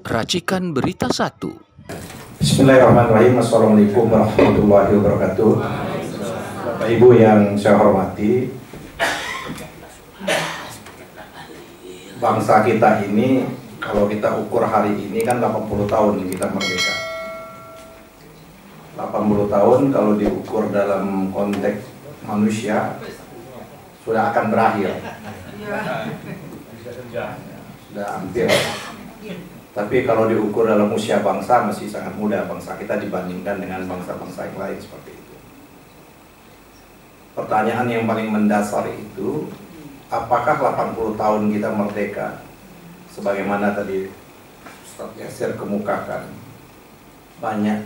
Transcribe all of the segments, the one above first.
Racikan Berita 1. Bismillahirrahmanirrahim. Assalamualaikum warahmatullahi wabarakatuh. Bapak Ibu yang saya hormati, bangsa kita ini kalau kita ukur hari ini kan 80 tahun kita merdeka. 80 tahun kalau diukur dalam konteks manusia sudah akan berakhir. Sudah hampir. Tapi kalau diukur dalam usia bangsa masih sangat muda bangsa kita dibandingkan dengan bangsa-bangsa yang lain seperti itu. Pertanyaan yang paling mendasar itu, apakah 80 tahun kita merdeka sebagaimana tadi Ustaz Yasir kemukakan, banyak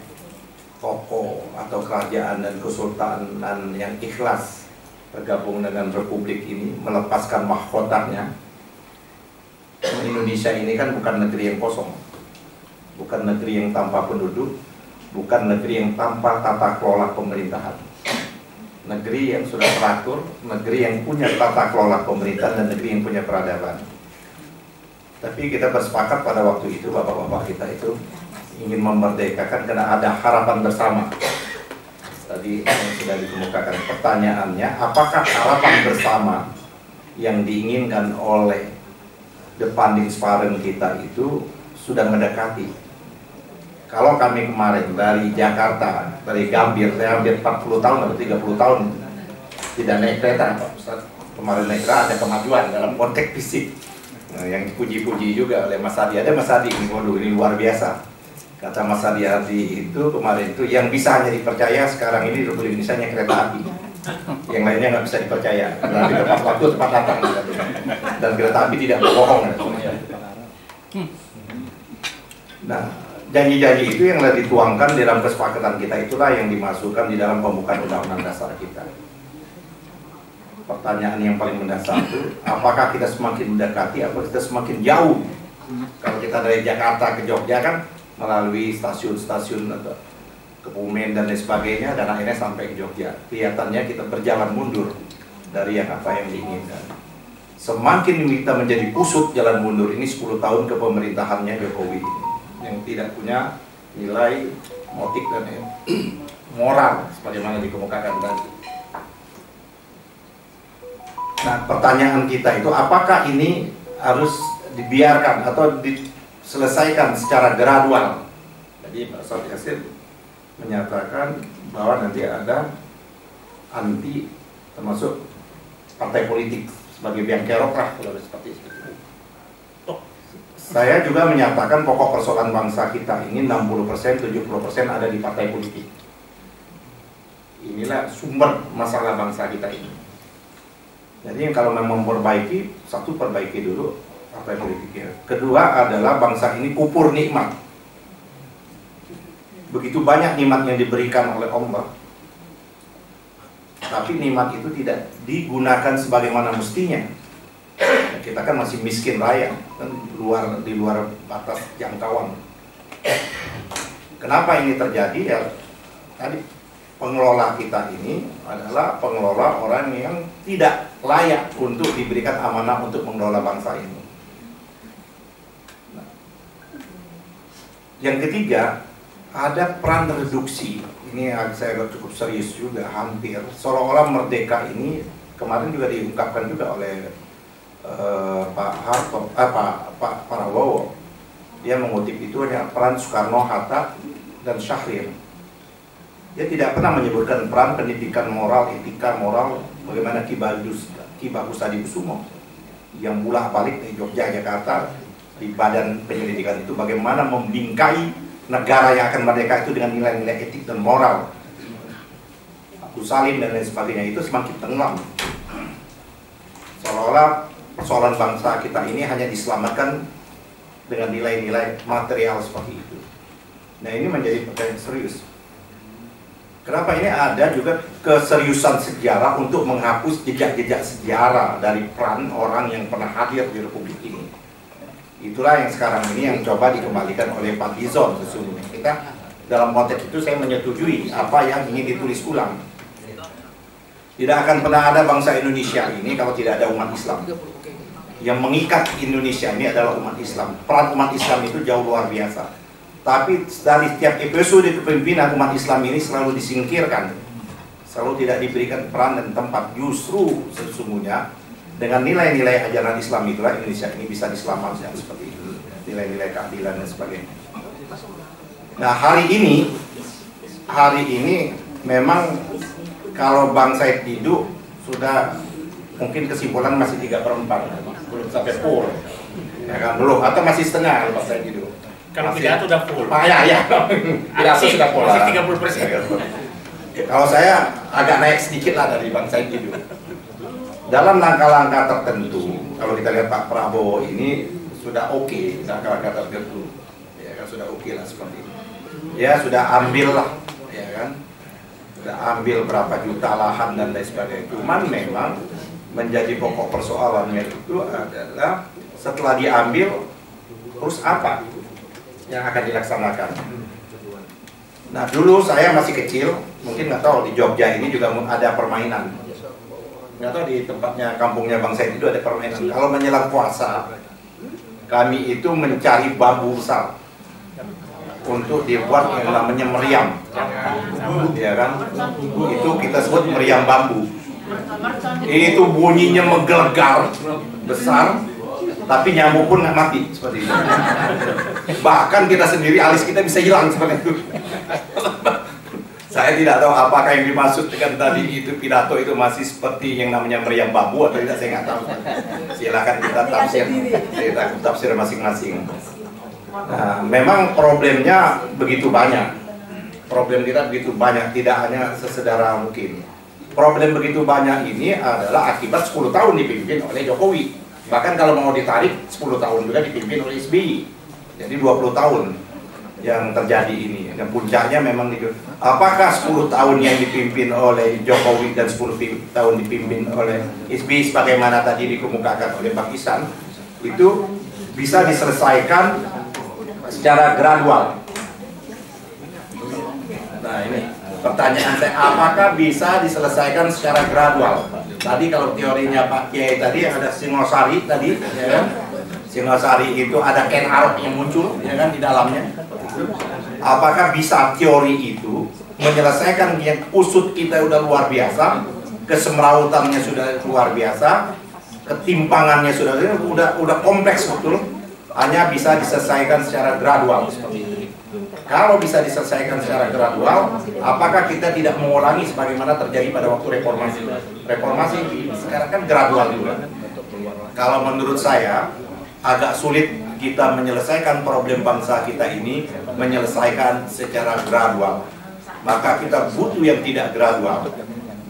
tokoh atau kerajaan dan kesultanan yang ikhlas bergabung dengan republik ini, melepaskan mahkotanya. Indonesia ini kan bukan negeri yang kosong, bukan negeri yang tanpa penduduk, bukan negeri yang tanpa tata kelola pemerintahan. Negeri yang sudah teratur, negeri yang punya tata kelola pemerintahan, dan negeri yang punya peradaban. Tapi kita bersepakat pada waktu itu, bapak-bapak kita itu ingin memerdekakan karena ada harapan bersama. Tadi yang sudah dikemukakan, pertanyaannya, apakah harapan bersama yang diinginkan oleh the founding parent kita itu sudah mendekati? Kalau kami kemarin dari Jakarta, dari Gambir, saya hampir 40 tahun atau 30 tahun tidak naik kereta, Pak Ustaz. Kemarin naik kereta ada kemajuan dalam konteks fisik. Nah, yang dipuji-puji juga oleh Mas Adi. Ada Mas Adi, waduh ini luar biasa. Kata Mas Adi itu kemarin itu yang bisa hanya dipercaya sekarang ini Republik Indonesia hanya kereta api. Yang lainnya nggak bisa dipercaya karena di tepat waktu tepat datang, dan kereta api tidak berbohong. Nah, janji-janji itu yang dituangkan di dalam kesepakatan kita itulah yang dimasukkan di dalam pembukaan undang-undang dasar kita. Pertanyaan yang paling mendasar itu, apakah kita semakin mendekati atau kita semakin jauh? Kalau kita dari Jakarta ke Jogja kan melalui stasiun-stasiun atau Kebumen dan lain sebagainya, dan akhirnya sampai ke Jogja. Kelihatannya kita berjalan mundur dari yang apa yang diinginkan. Semakin kita menjadi kusut jalan mundur ini 10 tahun kepemerintahannya Jokowi ini, yang tidak punya nilai motif dan moral sebagaimana dikemukakan tadi. Nah, pertanyaan kita itu, apakah ini harus dibiarkan atau diselesaikan secara gradual? Jadi Pak Ustaz Yasir menyatakan bahwa nanti ada anti, termasuk partai politik sebagai biang kerok lah kalau seperti itu. Saya juga menyatakan pokok persoalan bangsa kita ini 60%, 70% ada di partai politik. Inilah sumber masalah bangsa kita ini. Jadi kalau memang memperbaiki, satu perbaiki dulu partai politiknya. Kedua adalah bangsa ini kupur nikmat. Begitu banyak nikmat yang diberikan oleh Allah, tapi nikmat itu tidak digunakan sebagaimana mestinya. Kita kan masih miskin raya, kan di luar batas jangkauan. Kenapa ini terjadi? Ya, tadi pengelola kita ini adalah pengelola orang yang tidak layak untuk diberikan amanah untuk mengelola bangsa ini. Nah, yang ketiga, ada peran reduksi. Ini saya agak cukup serius juga, hampir seolah-olah merdeka ini kemarin juga diungkapkan juga oleh Pak Harto, Pak Prabowo. Dia mengutip itu hanya peran Soekarno, Hatta, dan Syahrir. Dia tidak pernah menyebutkan peran pendidikan moral, etika moral, bagaimana Ki Bagus Hadikusumo yang bolak-balik di Jogja, Jakarta, di badan penyelidikan itu, bagaimana membingkai negara yang akan merdeka itu dengan nilai-nilai etik dan moral. Abu Salim dan lain sebagainya itu semakin tenggelam. Seolah-olah persoalan bangsa kita ini hanya diselamatkan dengan nilai-nilai material seperti itu. Nah, ini menjadi pertanyaan serius. Kenapa ini ada juga keseriusan sejarah untuk menghapus jejak-jejak sejarah dari peran orang yang pernah hadir di Republik ini. Itulah yang sekarang ini yang coba dikembalikan oleh Pak Gizon sesungguhnya. Kita dalam konteks itu saya menyetujui apa yang ingin ditulis ulang. Tidak akan pernah ada bangsa Indonesia ini kalau tidak ada umat Islam. Yang mengikat Indonesia ini adalah umat Islam. Peran umat Islam itu jauh luar biasa. Tapi dari setiap episode kepemimpinan umat Islam ini selalu disingkirkan, selalu tidak diberikan peran dan tempat. Justru sesungguhnya dengan nilai-nilai ajaran Islam itulah Indonesia ini bisa diselamatkan seperti itu, nilai-nilai keadilan dan sebagainya. Nah, hari ini memang kalau Bang Said Didu sudah mungkin kesimpulan masih 3/4, belum sampai full, ya kan, belum, atau masih setengah kalau Bang Said Didu. Kalau pidato udah full. Ya. Pidato sudah full. Masih 30%. Kalau saya agak naik sedikit lah dari Bang Said Didu. Dalam langkah-langkah tertentu, kalau kita lihat Pak Prabowo ini sudah oke, langkah-langkah tertentu, ya kan, sudah oke lah seperti itu. Ya sudah ambil lah, ya kan, sudah ambil berapa juta lahan dan lain sebagainya. Cuman memang menjadi pokok persoalannya itu adalah setelah diambil, terus apa yang akan dilaksanakan? Nah, dulu saya masih kecil, mungkin nggak tahu di Jogja ini juga ada permainan. Nggak tahu di tempatnya, kampungnya Bang Said itu ada permainan. Kalau menjelang puasa, kami itu mencari bambu besar untuk dibuat yang namanya meriam, ya kan? Itu kita sebut meriam bambu. Itu bunyinya menggelegar besar, tapi nyamuk pun nggak mati seperti itu. Bahkan kita sendiri, alis kita bisa hilang seperti itu. Saya tidak tahu apakah yang dimaksud dengan tadi itu pidato itu masih seperti yang namanya meriam bambu atau tidak, saya nggak tahu. Silakan kita tafsir masing-masing. Nah, memang problemnya begitu banyak. Problem kita begitu banyak, tidak hanya sesederhana mungkin. Problem begitu banyak ini adalah akibat 10 tahun dipimpin oleh Jokowi. Bahkan kalau mau ditarik 10 tahun juga dipimpin oleh SBY. Jadi 20 tahun yang terjadi ini. Dan puncaknya memang apakah 10 tahun yang dipimpin oleh Jokowi dan 10 tahun dipimpin oleh SBY sebagaimana tadi dikemukakan oleh Bang Ihsan itu bisa diselesaikan secara gradual? Nah, ini pertanyaan saya, apakah bisa diselesaikan secara gradual? Tadi kalau teorinya Pak Kiai tadi yang ada Singosari tadi, ya kan? Singosari itu ada Ken Arok yang muncul, ya kan, di dalamnya. Apakah bisa teori itu menyelesaikan yang usut kita udah luar biasa, kesemrautannya sudah luar biasa, ketimpangannya udah kompleks betul, hanya bisa diselesaikan secara gradual seperti itu. Kalau bisa diselesaikan secara gradual, apakah kita tidak mengulangi sebagaimana terjadi pada waktu reformasi? Reformasi sekarang kan gradual juga. Kalau menurut saya agak sulit kita menyelesaikan problem bangsa kita ini menyelesaikan secara gradual. Maka kita butuh yang tidak gradual.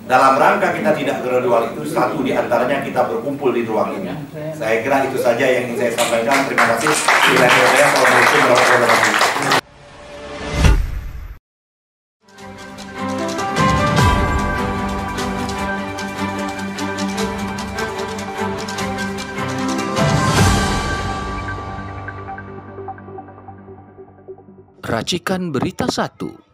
Dalam rangka kita tidak gradual itu, satu diantaranya kita berkumpul di ruang ini. Saya kira itu saja yang ingin saya sampaikan. Terima kasih. Assalamualaikum warahmatullahi wabarakatuh. Racikan Berita 1.